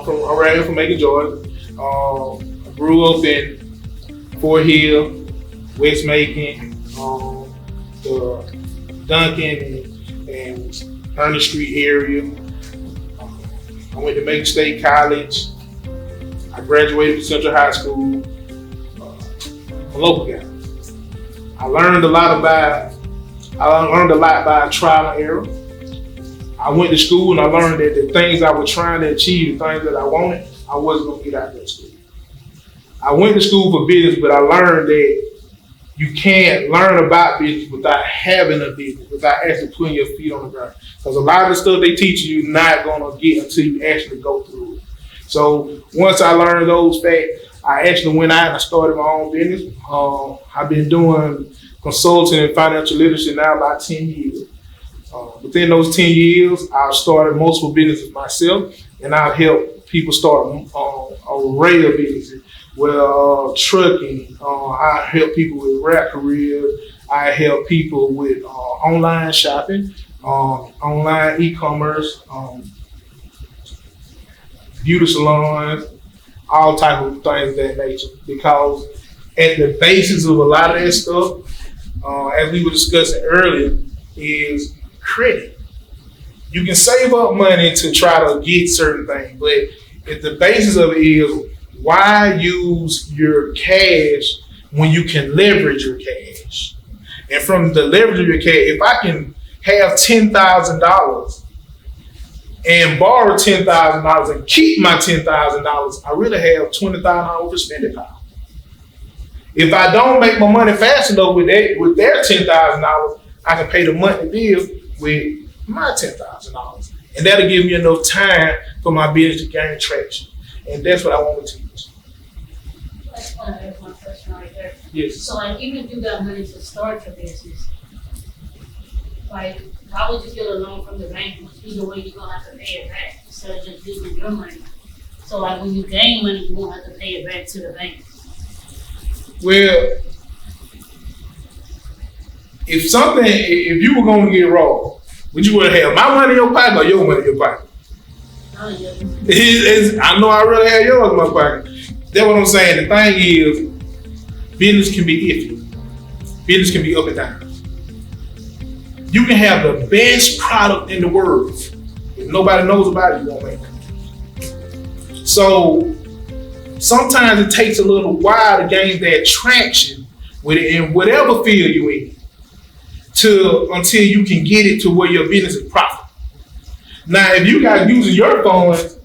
I'm right here from Macon, Georgia. I grew up in Fort Hill, West Macon, the Duncan and Ernest Street area. I went to Macon State College. I graduated from Central High School. A local guy. I learned a lot by trial and error. I went to school and I learned that the things I was trying to achieve, the things that I wanted, I wasn't gonna get out of that school. I went to school for business, but I learned that you can't learn about business without having a business, without actually putting your feet on the ground. Because a lot of the stuff they teach you, you're not gonna get until you actually go through it. So once I learned those facts, I actually went out and I started my own business. I've been doing consulting and financial literacy now about 10 years. Within those 10 years, I've started multiple businesses myself, and I've helped people start a array of businesses. Well, trucking, I help people with rap careers, I help people with online shopping, online e-commerce, beauty salons, all type of things of that nature. Because at the basis of a lot of that stuff, as we were discussing earlier, is credit. You can save up money to try to get certain things, but if the basis of it is why use your cash when you can leverage your cash? And from the leverage of your cash, if I can have $10,000 and borrow $10,000 and keep my $10,000, I really have $20,000 for spending power. If I don't make my money fast enough with their $10,000, I can pay the monthly bill with my $10,000. And that'll give me enough time for my business to gain traction. And that's what I want to teach. That's one question right there. Yes. So like even if you got money to start your business, like why would you get a loan from the bank? Either way you're gonna have to pay it back instead of just using your money. So like when you gain money, you won't have to pay it back to the bank. Well, if you were gonna get robbed, would you rather have my money in your pocket or your money in your pocket? I know I'd rather have yours in my pocket. That's what I'm saying. The thing is, business can be iffy. Business can be up and down. You can have the best product in the world. If nobody knows about it, you won't make it. So sometimes it takes a little while to gain that traction with it in whatever field you're in until you can get it to where your business is profitable. Now, if you got using your funds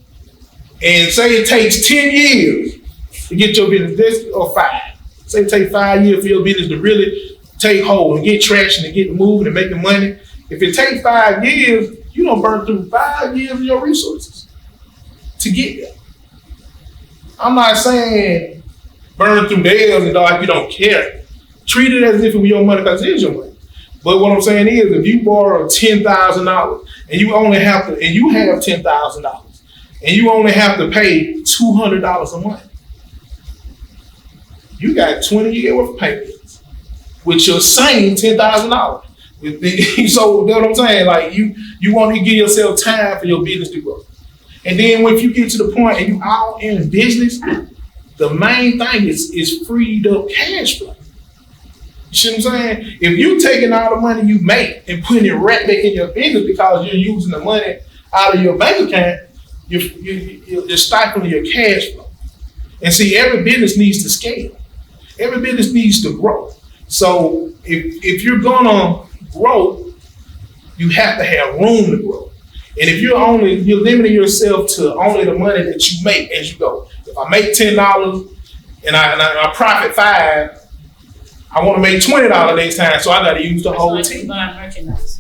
and say it takes 10 years to get your business, or 5. Say it takes 5 years for your business to really take hold and get traction and get moving and making money. If it takes 5 years, you don't burn through 5 years of your resources to get there. I'm not saying burn through theirs and like you don't care. Treat it as if it was your money because it is your money. But what I'm saying is, if you borrow $10,000 and you only have to, and you have $10,000 and you only have to pay $200 a month, you got 20 years worth of payments with your same $10,000. So that's what I'm saying. Like you want to give yourself time for your business to grow. And then if you get to the point and you all in business, the main thing is freed up cash flow. You see what I'm saying? If you taking all the money you make and putting it right back in your business because you're using the money out of your bank account, you're stifling your cash flow. And see, every business needs to scale. Every business needs to grow. So if you're gonna grow, you have to have room to grow. And if you're limiting yourself to only the money that you make as you go. If I make $10 and I profit $5, I want to make $20 next time, so I got to use the whole like team. You buy merchandise.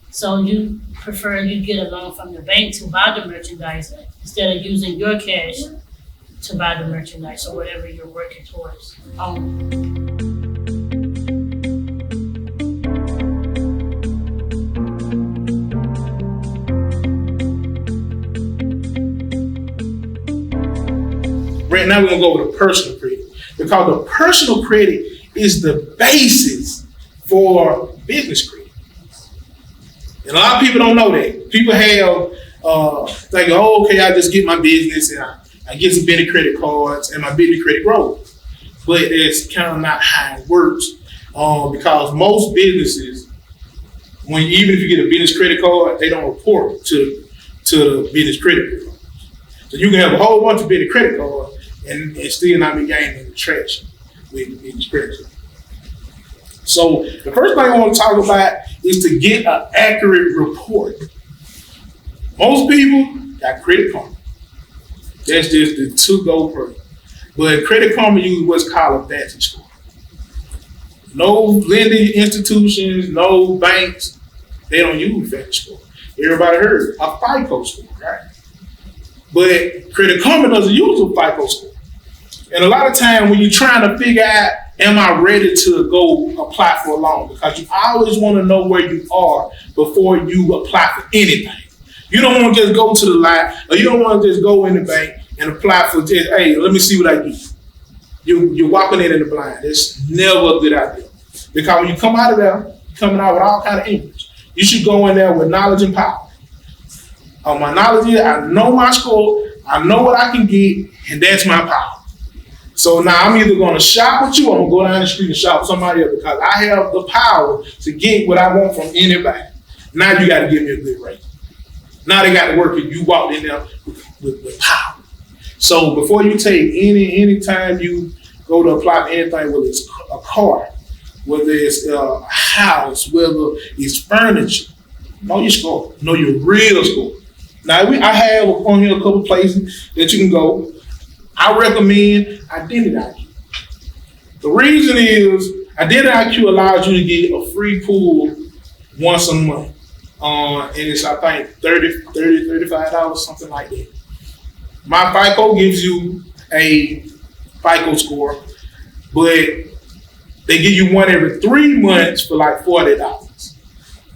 So you prefer you get a loan from the bank to buy the merchandise instead of using your cash to buy the merchandise or whatever you're working towards. Right now we're going to go with a personal credit because the personal credit is the basis for business credit. And a lot of people don't know that. People have thinking, oh, okay, I just get my business and I get some business credit cards and my business credit grows. But it's kind of not how it works because most businesses, even if you get a business credit card, they don't report to the business credit bureau. So you can have a whole bunch of business credit cards and still not be gaining traction with business credit. So the first thing I want to talk about is to get an accurate report. Most people got Credit Karma. That's just the to-go person. But Credit Karma uses what's called a VantageScore score. No lending institutions, no banks, they don't use VantageScore score. Everybody heard a FICO score, right? But Credit Karma doesn't use a FICO score. And a lot of time when you're trying to figure out, am I ready to go apply for a loan? Because you always want to know where you are before you apply for anything. You don't want to just go to the line, or you don't want to just go in the bank and apply for just, hey, let me see what I get. You're walking in the blind. It's never a good idea. Because when you come out of there, you're coming out with all kind of English. You should go in there with knowledge and power. My knowledge is, I know my score, I know what I can get, and that's my power. So now I'm either going to shop with you or I'm going to go down the street and shop with somebody else because I have the power to get what I want from anybody. Now you got to give me a good rate. Now they got to work if you walked in there with power. So before you take any time you go to apply for anything, whether it's a car, whether it's a house, whether it's furniture, know your score, know your real score. Now I have on here a couple places that you can go. I recommend Identity IQ. The reason is Identity IQ allows you to get a free pool once a month. And it's, I think, $35, something like that. My FICO gives you a FICO score, but they give you one every 3 months for like $40.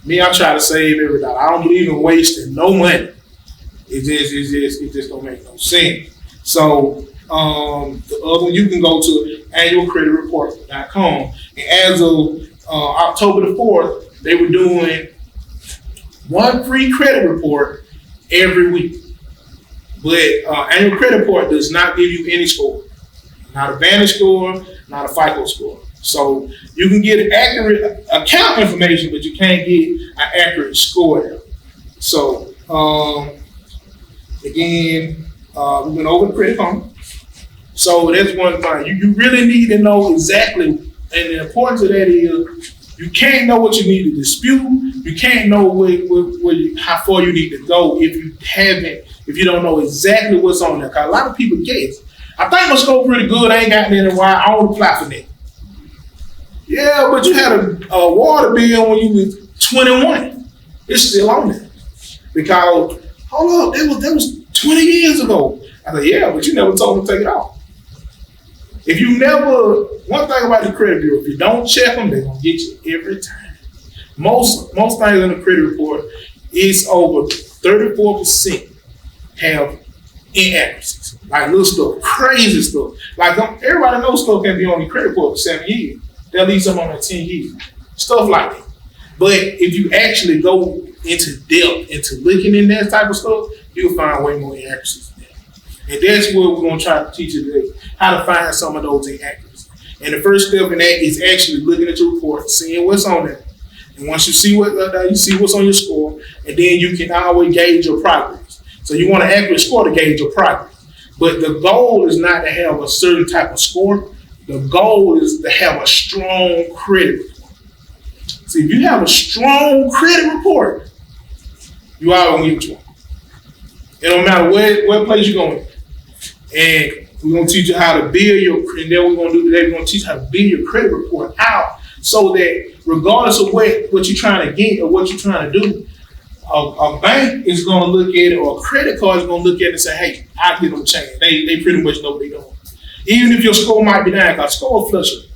Me, I try to save every dollar. I don't believe in wasting no money. It just don't make no sense. So the other one, you can go to annualcreditreport.com. And as of October the 4th, they were doing one free credit report every week. But annual credit report does not give you any score. Not a Vantage score, not a FICO score. So you can get accurate account information, but you can't get an accurate score. So again, we went over the Credit Karma. So that's one thing. You really need to know exactly, and the importance of that is you can't know what you need to dispute. You can't know how far you need to go if you don't know exactly what's on there. Because a lot of people guess. I think my score pretty good. I ain't got any why I don't apply for that. Yeah, but you had a water bill when you was 21. It's still on there. Because, hold up, that was 20 years ago. I said, yeah, but you never told them to take it off. If you never, one thing about the credit bureau, if you don't check them, they're going to get you every time. Most things in the credit report is over 34% have inaccuracies. Like little stuff, crazy stuff. Like everybody knows stuff can be on the credit report for 7 years. They'll leave some on there 10 years. Stuff like that. But if you actually go into depth into looking in that type of stuff, you'll find way more inaccuracies than that. And that's what we're going to try to teach you today, how to find some of those inaccuracies. And the first step in that is actually looking at your report, seeing what's on there. And once you see what's on your score, and then you can always gauge your progress. So you want an accurate score to gauge your progress. But the goal is not to have a certain type of score. The goal is to have a strong credit report. See, if you have a strong credit report, you are going to get one. It don't matter what place you're going. And we're going to teach you how to build your, and then we're going to do today, we're going to teach you how to build your credit report out so that regardless of what you're trying to get or what you're trying to do, a bank is going to look at it, or a credit card is going to look at it and say, hey, I'll give them a chance. They pretty much know what they're doing. Even if your score might be down, because score fluctuates.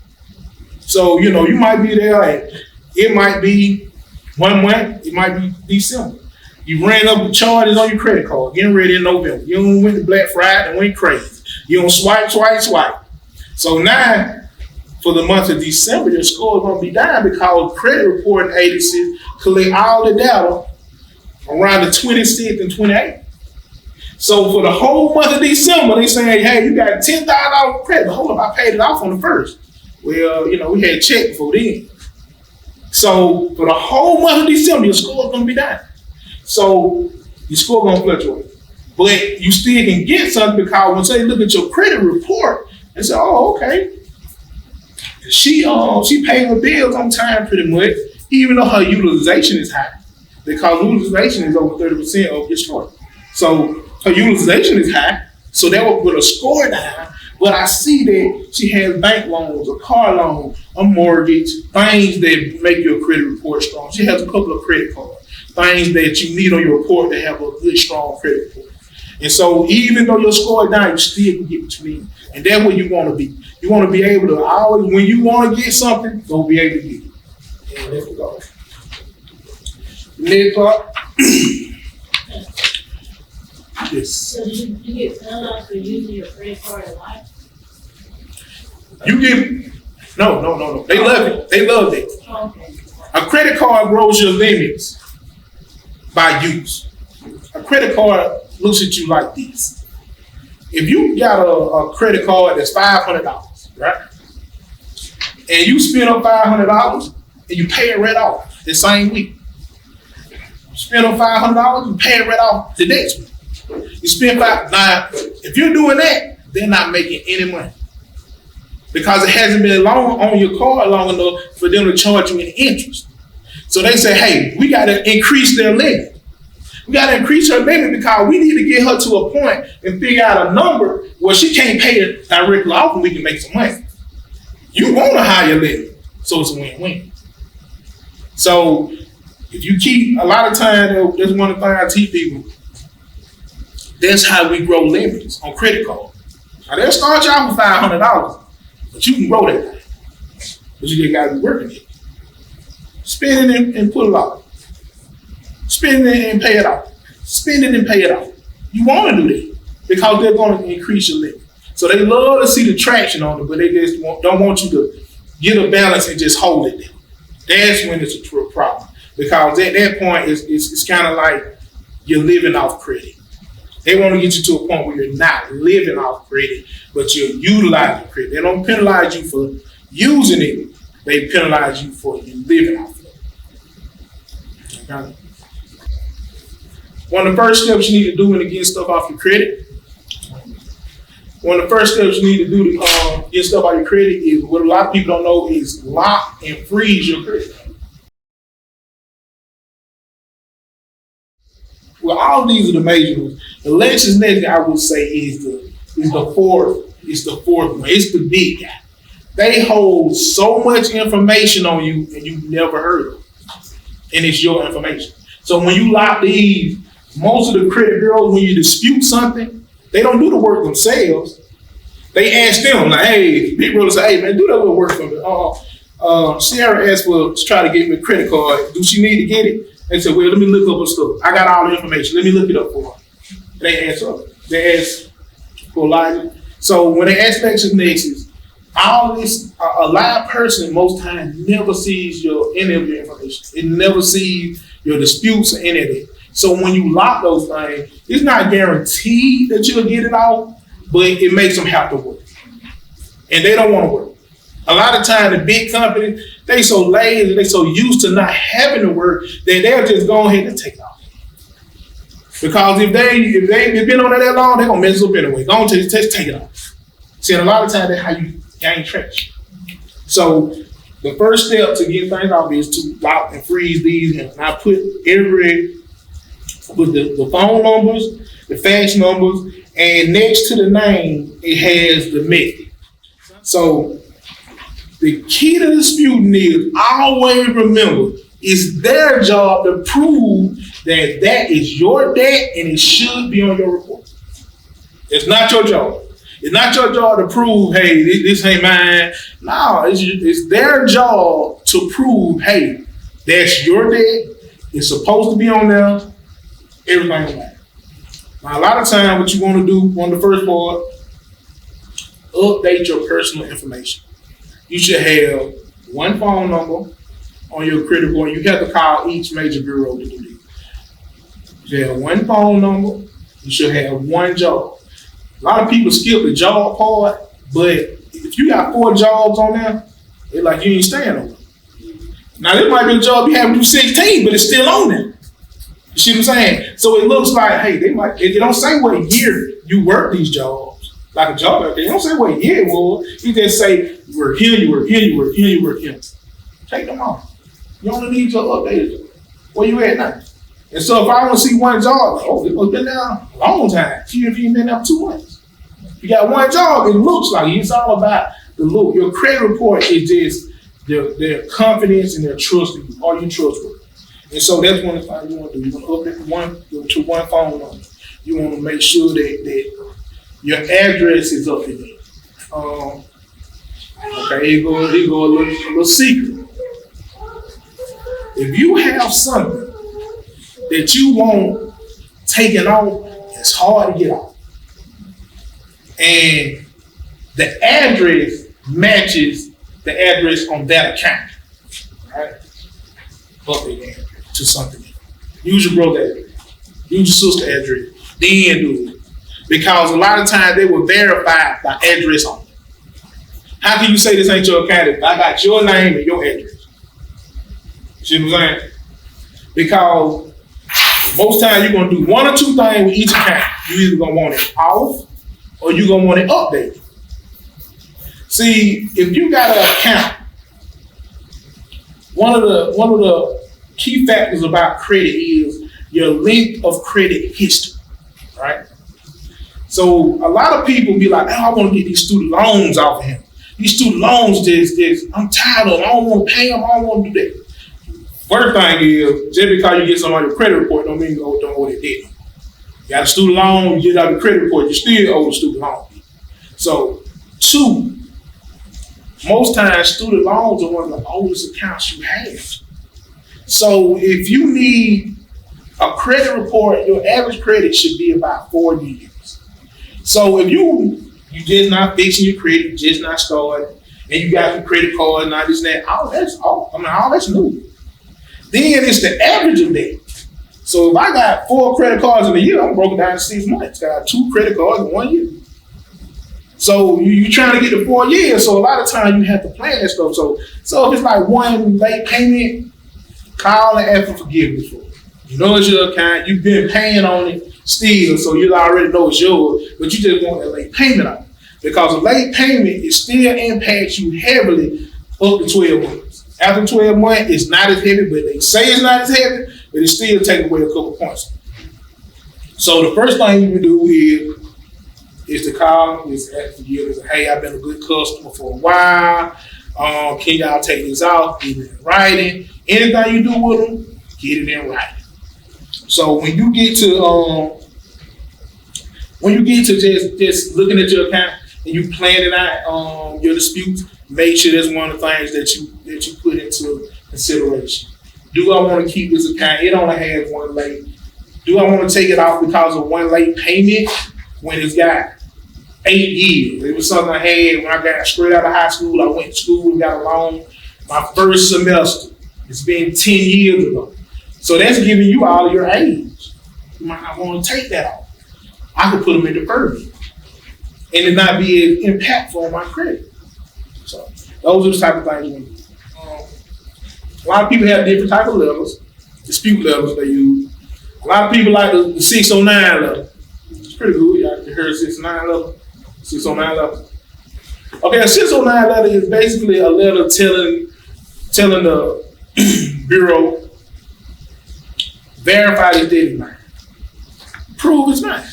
So, you might be there and it might be 1 month, it might be December. You ran up the charges on your credit card, getting ready in November. You don't went to Black Friday and went crazy. You don't swipe. So now, for the month of December, your score is going to be down because credit reporting agencies collect all the data around the 26th and 28th. So for the whole month of December, they saying, hey, you got $10,000 credit. But hold up, I paid it off on the 1st. Well, we had a check before then. So for the whole month of December, your score is going to be down. So your score going to fluctuate. But you still can get something because once they look at your credit report and say, oh, okay. She paid her bills on time pretty much, even though her utilization is high. Because utilization is over 30% of your score. So her utilization is high, so that will put a score down. But I see that she has bank loans, a car loan, a mortgage, things that make your credit report strong. She has a couple of credit cards, things that you need on your report to have a good, strong credit report. And so even though your score is down, you still can get what you need. And that's where you want to be. You want to be able to always, when you want to get something, go be able to get it. And there we go. Next part. Yes. So you get penalized for using your credit card a lot? You get, no. They love it. They love it. Oh, okay. A credit card grows your limits by use. A credit card looks at you like this. If you got a credit card that's $500, right? And you spend up $500 and you pay it right off the same week. You spend up $500, you pay it right off the next week. You spend now, if you're doing that, they're not making any money. Because it hasn't been long on your card long enough for them to charge you any interest. So they say, hey, we got to increase their limit. We got to increase her limit because we need to get her to a point and figure out a number where she can't pay it directly off and we can make some money. You want a higher limit, so it's a win-win. So if you keep, a lot of times, that's one of the things I teach people, that's how we grow limits on credit cards. Now they'll start you off with $500, but you can grow that thing. But you just got to be working it. Spend it and pull it off. Spend it and pay it off. Spend it and pay it off. You want to do that because they're going to increase your limit. So they love to see the traction on it, but they just don't want you to get a balance and just hold it there. That's when it's a true problem. Because at that point, it's kind of like you're living off credit. They want to get you to a point where you're not living off credit, but you're utilizing credit. They don't penalize you for using it. They penalize you for you living off of it. Okay? One of the first steps you need to do when to get stuff off your credit, one of the first steps you need to do to get stuff off your credit is what a lot of people don't know is lock and freeze your credit. Well, all of these are the major ones. The LexisNexis, I would say, is the fourth one. It's the big guy. They hold so much information on you and you've never heard of it. And it's your information. So when you lock these, most of the credit bureaus, when you dispute something, they don't do the work themselves. They ask them, like, hey, big brother say, hey man, do that little work for me. Sarah asked to try to get me a credit card. Do she need to get it? They said, well, let me look up her stuff. I got all the information. Let me look it up for her. They ask for Elijah. So when they ask LexisNexis, all this, a live person most times never sees any of your information. It never sees your disputes or any of that. So when you lock those things, it's not guaranteed that you'll get it off, but it makes them have to work. And they don't want to work. A lot of times the big companies, they so lazy, they so used to not having to work that they'll just go ahead and take it off. Because if they've been on it that long, they're gonna mess up anyway. Go on, just take it off. See, and a lot of times that's how you gain traction. So the first step to get things off is to lock and freeze these. And I put the phone numbers, the fax numbers, and next to the name, it has the method. So the key to disputing is always remember it's their job to prove that is your debt and it should be on your report. It's not your job. It's not your job to prove, hey, this ain't mine. No, it's their job to prove, hey, that's your debt. It's supposed to be on there. Everything is mine. Now, a lot of times what you want to do, one of the first part, update your personal information. You should have one phone number on your credit report. You have to call each major bureau to do this. You have one phone number. You should have one job. A lot of people skip the job part, but if you got 4 jobs on there, it's like you ain't staying on it. Now, this might be a job you have to do 16, but it's still on there. You see what I'm saying? So it looks like, hey, they don't say what year you work these jobs. Like a job, they don't say what year it was. You just say, you work here, you work here, you work here, you work here. Take them off. You only need your updated. Where you at now? And so if I want to see one job, it's been there a long time. Even if you've been there 2 months. You got one job, it looks like it's all about the look. Your credit report is just their confidence and their trust in you. Are you trustworthy? And so that's one of the things you want to do. You want to update to one phone number. You want to make sure that your address is up to date. Okay, here go a little secret. If you have something that you want taken off, it's hard to get off. And the address matches the address on that account. Right? Update the address to something else. Use your brother address. Use your sister address. Then do it. Because a lot of times they will verify by address only. How can you say this ain't your account if I got your name and your address? See what I'm saying? Because most times you're gonna do one or two things with each account. You either gonna want it off or you're gonna want it updated. See, if you got an account, one of the key factors about credit is your length of credit history, right? So a lot of people be like, I want to get these student loans off of him. These student loans, I'm tired of them. I don't want to pay them. I don't want to do that. First thing is, just because you get somebody's credit report don't mean you don't owe their debt. You got a student loan, you get out the credit report, you still owe the student loan. So, 2, most times student loans are one of the oldest accounts you have. So if you need a credit report, your average credit should be about 4 years. So if you just not fixing your credit, just not starting, and you got your credit card, not this, that, all that's new. Then it's the average of that. So if I got 4 credit cards in a year, I'm broken down to 6 months. Got 2 credit cards in 1 year. So you're trying to get to 4 years. So a lot of times you have to plan that stuff. So if it's like one late payment, call and ask for forgiveness for it. You know it's your account. You've been paying on it still, so you already know it's yours. But you just want that late payment on it. Because a late payment, it still impacts you heavily up to 12 months. After 12 months, it's not as heavy, but they say it's not as heavy, but it still takes away a couple points. So the first thing you can do is to call, is ask for forgiveness. Hey, I've been a good customer for a while. Can y'all take this off? Get it in writing. Anything you do with them, get it in writing. So when you get to just looking at your account and you planning out your disputes, make sure that's one of the things that you put into consideration. Do I want to keep this account? It only has one late. Do I want to take it off because of one late payment when it's got 8 years? It was something I had when I got straight out of high school. I went to school and got a loan my first semester. It's been 10 years ago. So that's giving you all of your age. You might not want to take that off. I could put them in deferment and it not be as impactful on my credit. So those are the type of things you need. A lot of people have different type of levels, dispute levels they use. A lot of people like the 609 level. It's pretty good. Y'all can hear 609 level. 609 level. Okay, a 609 letter is basically a letter telling the bureau, verify this debt is mine. Prove it's mine.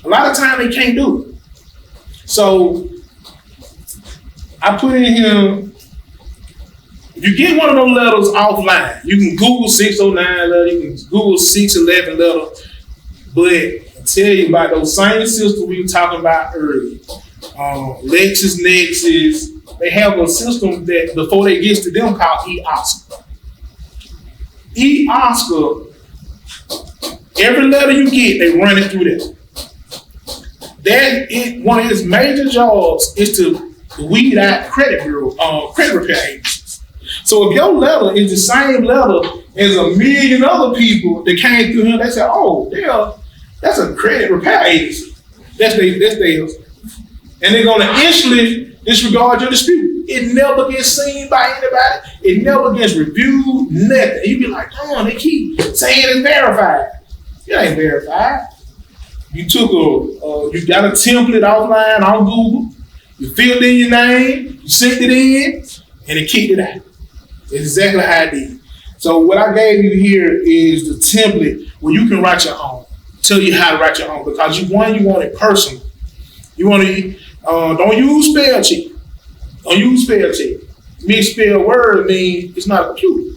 A lot of time they can't do it. So I put in here, if you get one of those letters offline, you can Google 609 letter, you can Google 611 letter, but I tell you about those same systems we were talking about earlier. LexisNexis, they have a system that before they get to them called eOscar. eOscar, every letter you get, they run it through there. One of its major jobs is to weed out credit repair agencies. So if your letter is the same letter There's a million other people that came through here. They said, "Oh, that's a credit repair agency. That's theirs," and they're gonna instantly disregard your dispute. It never gets seen by anybody. It never gets reviewed. Nothing. You be like, "Oh, they keep saying it's verified." It ain't verified. You took you got a template offline on Google. You filled in your name. You sent it in, and it kicked it out. It's exactly how I did. So what I gave you here is the template where you can write your own. Tell you how to write your own because you want it personal. You want to don't use spell check. Don't use spell check. Misspelled word means it's not a computer.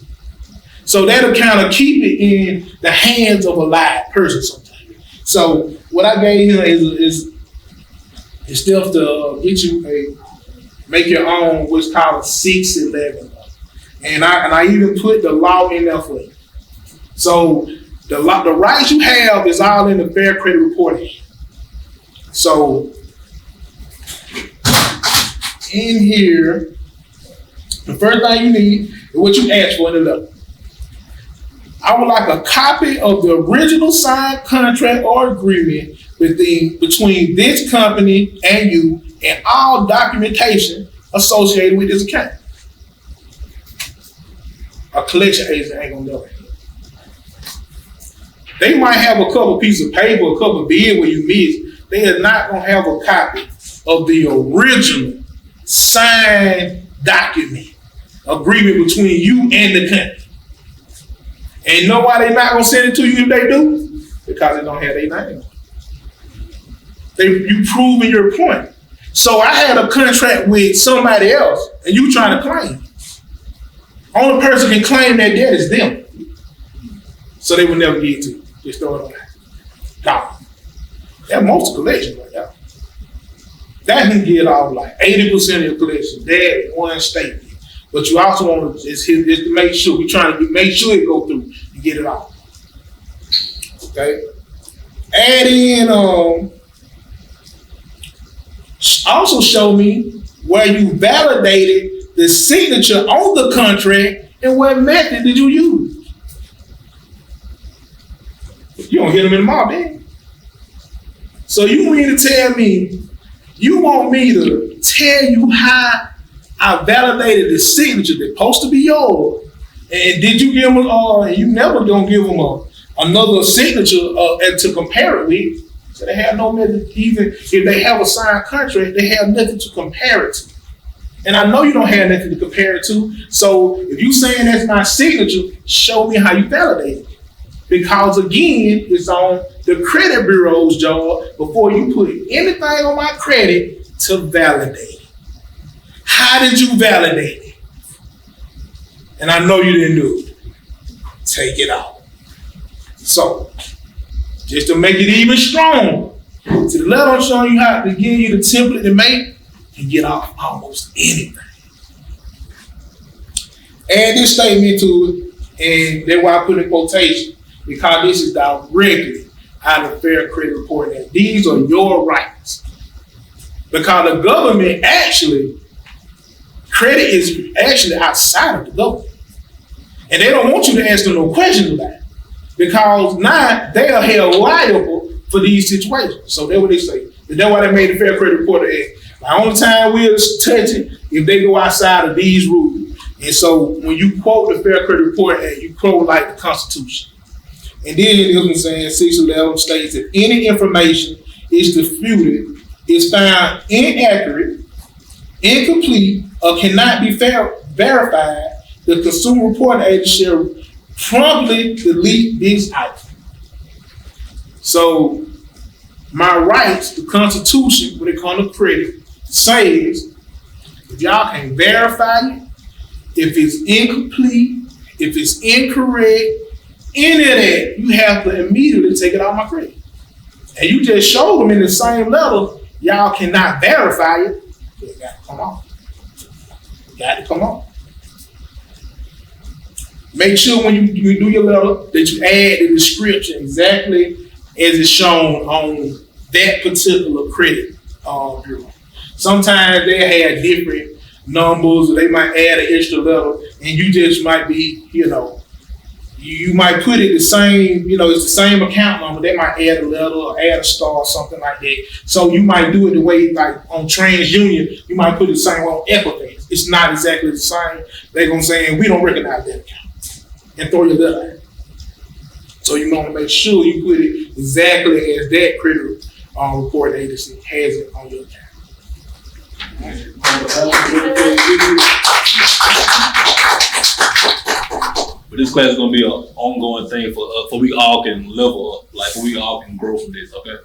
So that'll kind of keep it in the hands of a live person sometimes. So what I gave you is stuff to get you make your own what's called a 611. And I even put the law in there for you. So the rights you have is all in the Fair Credit Reporting. So in here, the first thing you need is what you asked for in the letter. I would like a copy of the original signed contract or agreement between this company and you and all documentation associated with this account. A collection agent ain't gonna know it. They might have a couple pieces of paper, a couple of bills where you miss. They are not gonna have a copy of the original signed document agreement between you and the company. And know why they not gonna send it to you if they do? Because they don't have their name. You proving your point. So I had a contract with somebody else, and you trying to claim. Only person can claim that debt is them. So they will never get to you. Just throw it on that. God. That's most collections right now. That can get off like 80% of your collection. That in one statement. But you also want to just to make sure we're trying to make sure it go through and get it off. Okay. Add in also show me where you validated the signature on the contract and what method did you use. You don't hit them in the mouth, man. So you mean to tell me you want me to tell you how I validated the signature that's supposed to be yours, and did you give them? You never gonna give them another signature and to compare it with. So they have no method. Even if they have a signed contract, they have nothing to compare it to. And I know you don't have nothing to compare it to. So if you saying that's my signature, show me how you validate it. Because again, it's on the credit bureau's job before you put anything on my credit to validate it. How did you validate it? And I know you didn't do it. Take it out. So, just to make it even stronger, to the letter I'm showing you how to give you the template to make and get off almost anything. Add this statement to it, and that's why I put in quotation, because this is directly out of Fair Credit Reporting Act. These are your rights. Because the government credit is actually outside of the government. And they don't want you to ask them no questions about it. Because now they are held liable for these situations. So that's what they say. And that's why they made the Fair Credit Reporting Act. The only time we'll touch it if they go outside of these rules. And so when you quote the Fair Credit Reporting Act, you quote like the Constitution. And then it was saying 611 states that any information is disputed, is found inaccurate, incomplete, or cannot be verified, the Consumer Reporting Agency shall promptly delete this item. So my rights, the Constitution, when it comes to credit, says if y'all can verify it, if it's incomplete, if it's incorrect, any of that, you have to immediately take it off my credit. And you just showed them in the same level, y'all cannot verify it. It got to come on. Got to come on. Make sure when you do your letter that you add the description exactly as it's shown on that particular credit bureau. Sometimes they have different numbers, or they might add an extra letter, and you just might be, You might put it the same, it's the same account number. They might add a letter or add a star or something like that. So you might do it the way, like on TransUnion, you might put it the same way on Equifax. It's not exactly the same. They're going to say, we don't recognize that account, and throw your letter out. So you want to make sure you put it exactly as that credit reporting agency has it on your account. But this class is gonna be an ongoing thing for we all can level up, like for we all can grow from this. Okay.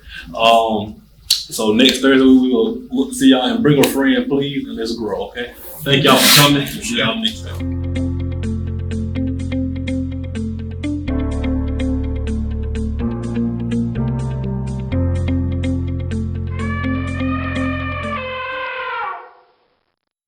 So next Thursday we will see y'all and bring a friend, please, and let's grow. Okay. Thank y'all for coming. See y'all next time.